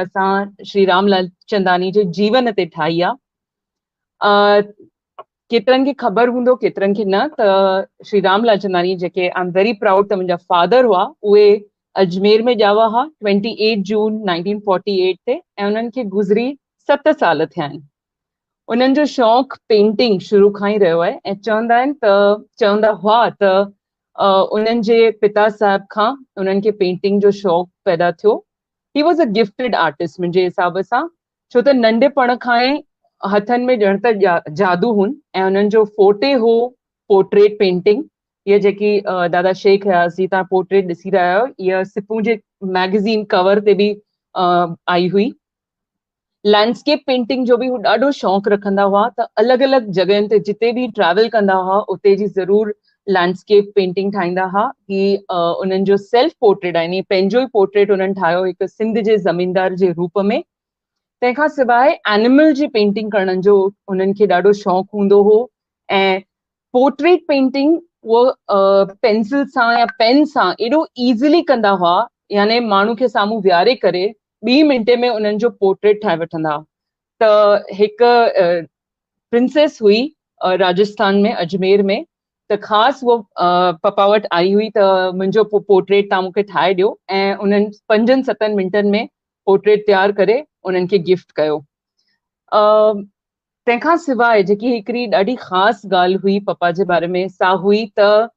असां श्री रामलाल चंदानी जे जीवन ते ठाही आहे। केतिरनि खे ख़बर हूंदो, केतिरनि खे न, त श्री रामलाल चंदानी जेके आई एम वेरी प्राउड त मुंहिंजा फादर हुआ, उहे अजमेर में ॼावा हुआ 28 जून 1948 ते, ऐं उन्हनि खे गुज़री 7 साल थिया आहिनि। उन्हनि जो शौक़ु पेंटिंग शुरू खां ई रहियो आहे, ऐं चवंदा हुआ त उन्हनि जे पिता साहिब खां उन्हनि खे पेंटिंग जो शौक़ु पैदा थियो। He was a gifted artist मुंहिंजे हिसाब सां, छो त नंढपण खां ई हथनि में ॼण त जादू हुन, ऐं उन्हनि जो फोटे हो पोर्ट्रेट पेंटिंग। इहा जेकी दादा शेख हयासी तव्हां पोर्ट्रेट ॾिसी रहिया आहियो, इहा सिपू जे मैगज़ीन कवर ते बि आई हुई। लैंडस्केप पेंटिंग जो बि हू ॾाढो शौक़ु रखंदा हुआ, त अलॻि अलॻि जॻहियुनि ते जिते बि ट्रैवल कंदा हुआ उते जी ज़रूर लैंडस्केप पेंटिंग ठाहींदा हुआ। ही उन्हनि जो सेल्फ पोर्ट्रेट आहे, यानी पंहिंजो ई पोर्ट्रेट उन्हनि ठाहियो हिकु सिंध जे ज़मीनदार जे रूप में। तंहिंखां सवाइ एनिमल जी पेंटिंग करण जो उन्हनि खे ॾाढो शौक़ु हूंदो हो, ऐं पोर्ट्रेट पेंटिंग उहो पेंसिल सां या पेन सां एॾो ईज़िली कंदा हुआ, यानी माण्हू खे साम्हूं विहारे करे 2 मिंटे में उन्हनि जो पोर्ट्रेट ठाहे वठंदा। त हिकु प्रिंसेस हुई राजस्थान में, अजमेर में, त ख़ासि उहो पप्पा वटि आई हुई त मुंहिंजो पोर्ट्रेट तव्हां मूंखे ठाहे ॾियो, ऐं उन्हनि 5-7 मिंटनि में पोर्ट्रेट तयारु करे उन्हनि खे गिफ्ट कयो। तंहिंखां सवाइ जेकी हिकिड़ी ॾाढी ख़ासि ॻाल्हि हुई पप्पा जे बारे में, सा हुई त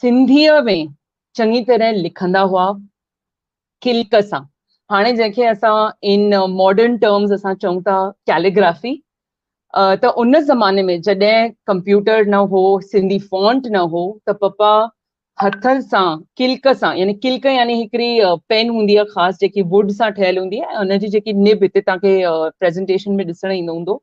सिंधीअ में चङी तरह लिखंदा हुआ, खिलक सां। हाणे जंहिंखे असां इन मॉडर्न टर्म्स असां चऊं था कैलीग्राफी, त उन ज़माने में जॾहिं कंप्यूटर न हो, सिंधी फॉन्ट न हो, त पप्पा हथ सां किल्क सां, यानी किल्क यानी हिकिड़ी पेन हूंदी आहे ख़ासि जेकी वुड सां ठहियल हूंदी आहे, उनजी जेकी निब हिते तव्हांखे प्रेज़ेंटेशन में ॾिसण ईंदो हूंदो,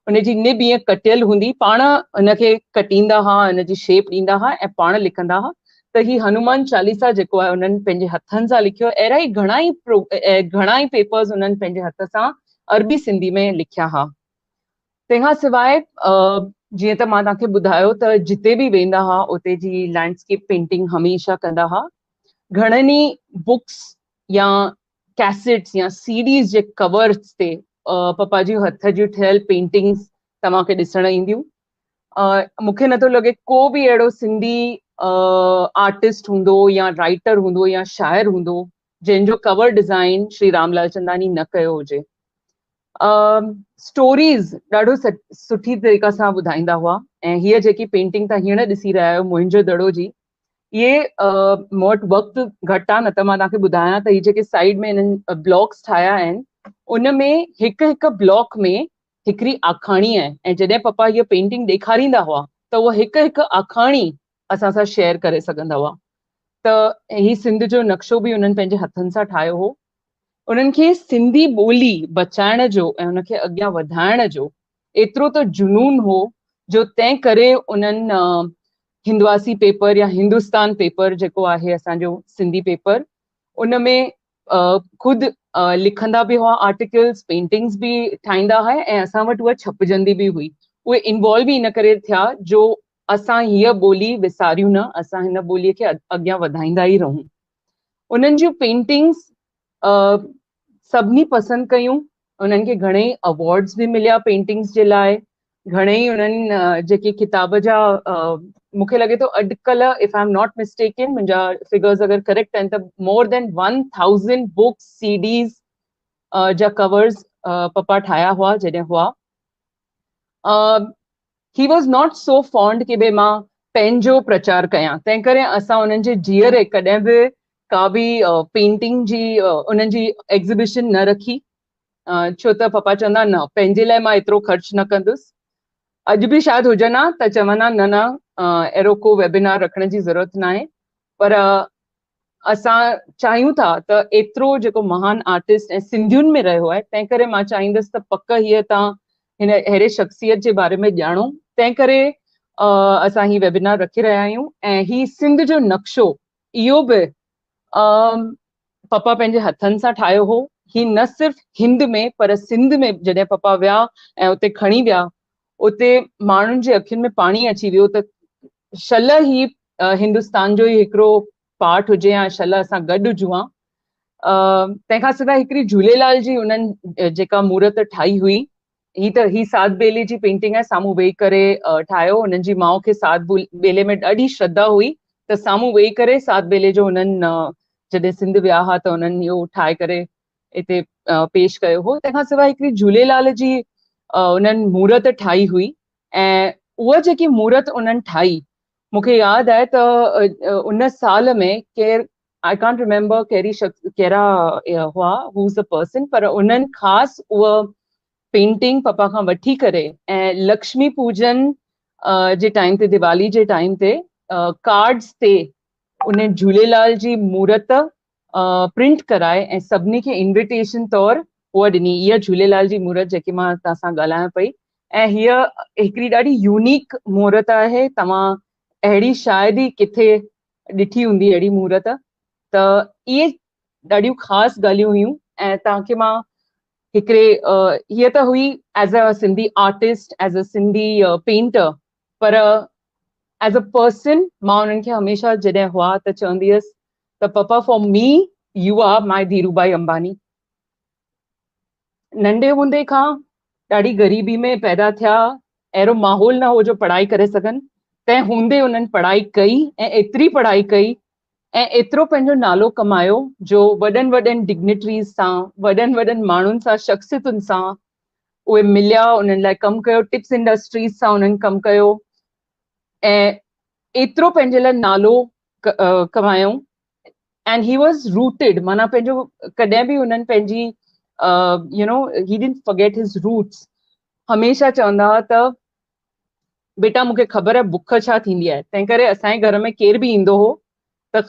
उनजी निब ईअं कटियल हूंदी, पाण उनखे कटींदा हुआ, उनजी शेप ॾींदा हुआ ऐं पाण लिखंदा हुआ। त ही हनुमान चालीसा जेको आहे उन्हनि पंहिंजे हथनि सां लिखियो। अहिड़ा ई घणा ई पेपर्स उन्हनि पंहिंजे हथ सां अरबी सिंधी में लिखिया हुआ। तंहिंखां सवाइ जीअं त मां तव्हांखे ॿुधायो त जिते बि वेंदा हुआ उते जी लैंडस्केप पेंटिंग हमेशह कंदा हुआ। घणनि ई बुक्स या कैसेट्स या सीडीज़ जे कवर्स ते पप्पा जी हथ जी ठहियल पेंटिंग्स तव्हांखे ॾिसण ईंदियूं। मूंखे नथो लॻे को बि अहिड़ो सिंधी आर्टिस्ट हूंदो या राइटर हूंदो या शाइर हूंदो जंहिंजो कवर डिज़ाइन श्री रामलाल चंदानी न कयो हुजे। स्टोरीज़ ॾाढो सुठी तरीक़े सां ॿुधाईंदा हुआ, ऐं हीअ जेकी पेंटिंग तव्हां हींअर ॾिसी रहिया आहियो मुंहिंजो दड़ो जी, इहे मूं वटि वक़्तु घटि आहे, न त मां तव्हांखे ॿुधायां त हीअ जेके साइड में हिननि ब्लॉक्स ठाहिया आहिनि, उन में हिकु ब्लॉक में हिकिड़ी आखाणी आहे, ऐं जॾहिं पप्पा हीअ पेंटिंग ॾेखारींदा हुआ त उहा हिकु आखाणी असां सां शेयर करे सघंदा हुआ। त ही सिंध जो नक्शो बि उन्हनि पंहिंजे हथनि सां ठाहियो हो। उन्हनि खे सिंधी ॿोली बचाइण जो ऐं उनखे अॻियां वधाइण जो एतिरो त जुनून हो, जो तंहिं करे उन्हनि हिंदवासी पेपर या हिंदुस्तान पेपर जेको आहे असांजो सिंधी पेपर, उन में ख़ुदि लिखंदा बि हुआ आर्टिकल्स, पेंटिंग्स बि ठाहींदा हुआ, ऐं असां वटि उहा छपजंदी बि हुई। उहे इन्वॉल्व बि इन करे थिया जो असां हीअ ॿोली विसारियूं न, असां हिन ॿोलीअ खे अॻियां वधाईंदा ई रहूं। उन्हनि जूं पेंटिंग्स सभिनी पसंदि कयूं, उन्हनि खे घणेई अवॉर्ड्स बि मिलिया पेंटिंग्स जे लाइ। घणेई उन्हनि जेके किताब जा मूंखे लॻे थो अॼुकल्ह, if I am not mistaken, मुंहिंजा फिगर्स अगरि करेक्ट आहिनि त मोर देन 1000 बुक्स, सीडीज़ जा कवर्स पप्पा ठाहिया हुआ जॾहिं हुआ। He was not so fond कि भई मां पंहिंजो प्रचार कयां, तंहिं करे असां उन्हनि जे जीअरे कॾहिं बि का बि पेंटिंग जी उन्हनि जी एग्ज़िबिशन न रखी, छो त पप्पा चवंदा न, पंहिंजे लाइ मां एतिरो ख़र्च न कंदुसि। अॼु बि शायदि हुजनि हा त चवंदा न अहिड़ो को वेबिनार रखण जी ज़रूरत न आहे, पर असां चाहियूं था त एतिरो जेको महान आर्टिस्ट ऐं सिंधियुनि में रहियो आहे, तंहिं करे मां चाहींदसि त पक हीअ तव्हां हिन अहिड़े शख़्सियत जे बारे में ॼाणो। तंहिं करे असां ही वेबिनार रखी रहिया आहियूं। ऐं ही सिंध जो नक्शो, इहो बि पप्पा पंहिंजे हथनि सां ठाहियो हो। ही न सिर्फ़ु हिंद में पर सिंध में जॾहिं पप्पा विया ऐं उते खणी विया, उते माण्हुनि जे अखियुनि में पाणी अची वियो त शल ही हिंदुस्तान जो ई हिकिड़ो पार्ट हुजे या शल असां गॾु हुजूं हा। तंहिंखां सवाइ हिकिड़ी झूलेलाल जी उन्हनि जेका मूर्त ठाही हुई, ही सात बेले जी पेंटिंग आहे, साम्हूं वेही करे ठाहियो। हुननि जी माउ खे सात बेले में ॾाढी श्रद्धा हुई, त साम्हूं वेही करे सात बेले जो हुननि जॾहिं सिंध विया हुआ त हुननि इहो ठाहे करे हिते पेश कयो हो। तंहिंखां सवाइ हिकिड़ी झूलेलाल जी उन्हनि मूर्त ठाही हुई, ऐं उहा जेकी मूर्त उन्हनि ठाही, मूंखे यादि आहे त उन साल में केरु, आई कांट रिमेंबर कहिड़ा हुआ, हूज़ द पर्सन, पर उन्हनि ख़ासि उहा पेंटिंग पप्पा खां वठी करे ऐं लक्ष्मी पूजन जे टाइम ते, दिवाली जे टाइम ते कार्ड्स ते उन झूलेलाल जी मूर्त प्रिंट कराए ऐं सभिनी खे इन्विटेशन तौरु उहा ॾिनी। इहा झूलेलाल जी मूर्त जेकी मां तव्हां सां ॻाल्हायां पई, ऐं हीअ हिकिड़ी ॾाढी यूनिक मूर्त आहे। तव्हां अहिड़ी शायदि ई किथे ॾिठी हूंदी अहिड़ी मूर्त। त इहे ॾाढियूं ख़ासि ॻाल्हियूं हुयूं। ऐं तव्हांखे मां हिकिड़े हीअ त हुई as a Sindhi artist, as a Sindhi painter, पर एज़ अ पर्सन मां उन्हनि खे हमेशह जॾहिं हुआ त चवंदी हुयसि त पप्पा, for me you are my Dhirubhai Ambani. नंढे हूंदे खां ॾाढी ग़रीबी में पैदा थिया, अहिड़ो माहौल न हो जो पढ़ाई करे सघनि, तंहिं हूंदे उन्हनि पढ़ाई कई ऐं एतिरी पढ़ाई कई ऐं एतिरो पंहिंजो नालो कमायो जो वॾनि वॾनि डिग्निटरीज़ सां, वॾनि वॾनि माण्हुनि सां, शख़्सियतुनि सां उहे मिलिया, उन्हनि लाइ कमु कयो, टिप्स इंडस्ट्रीज़ सां उन्हनि कमु कयो ऐं एतिरो पंहिंजे लाइ नालो कमायो। एंड ही वॉज रूटेड, माना पंहिंजो कॾहिं बि हुननि पंहिंजी you know, he didn't forget हिज रूट्स। हमेशह चवंदा हुआ त बेटा मूंखे ख़बर आहे बुख छा थींदी आहे, तंहिं करे असांजे घर में केर बि ईंदो हो त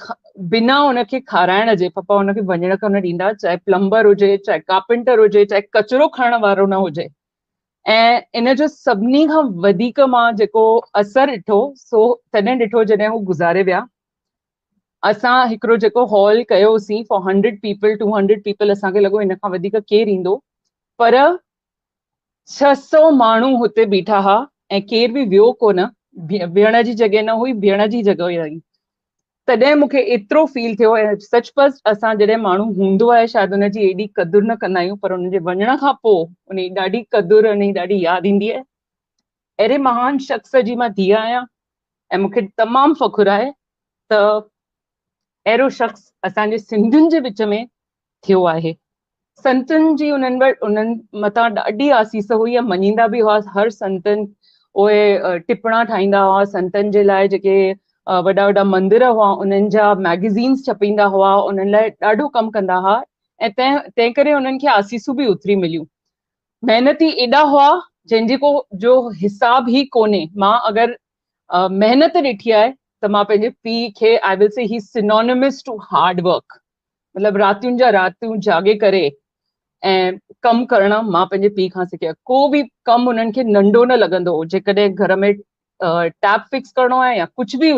बिना हुनखे खाराइण जे पप्पा हुनखे वञण कोन ॾींदा, चाहे प्लम्बर हुजे, चाहे कारपेंटर हुजे, चाहे कचिरो खणण वारो न हुजे। ऐं इन जो सभिनी खां वधीक मां जेको असरु ॾिठो सो तॾहिं ॾिठो जॾहिं हू गुज़ारे विया। असां हिकिड़ो जेको हॉल कयोसीं फॉर 100 पीपल, 200 पीपल, असांखे लॻो हिन खां वधीक केरु ईंदो, पर 600 माण्हू हुते बीठा हुआ ऐं केर बि वियो कोन, बीहण जी जॻह न हुई, बीहण जी जॻह हुई। तॾहिं मूंखे एतिरो फील थियो, ऐं सचपच असां जॾहिं माण्हू हूंदो आहे शायदि हुनजी एॾी क़दुरु न कंदा आहियूं, पर हुनजे वञण खां पोइ उनजी ॾाढी क़दुरु, उनजी ॾाढी यादि ईंदी आहे। अहिड़े महान शख़्स जी मां धीउ आहियां ऐं मूंखे तमामु फ़खुरु आहे त अहिड़ो शख़्स असांजे सिंधियुनि जे विच में थियो आहे। संतनि जी उन्हनि मथां ॾाढी आसीस हुई ऐं मञींदा बि हुआ हर संतनि। उहे टिपणा ठाहींदा हुआ संतनि जे लाइ, जेके वॾा वॾा मंदिर हुआ उन्हनि जा मैगज़ीन्स छपींदा हुआ, उन्हनि लाइ ॾाढो कमु कंदा हुआ ऐं तंहिं करे उन्हनि खे आसीसूं बि ओतिरी मिलियूं। महिनती एॾा हुआ जंहिंजी को जो हिसाब ई कोन्हे। मां अगरि महिनत ॾिठी आहे त मां पंहिंजे पीउ खे, आई विल से ही सिनोनिमस टू हार्ड वर्क, मतिलबु रातियुनि जा रातियूं जागे करे ऐं कमु करण मां पंहिंजे पीउ खां सिखिया। को बि कमु उन्हनि खे नंढो न लॻंदो हो। जेकॾहिं घर में टैप फिक्स करणो आहे या कुझु बि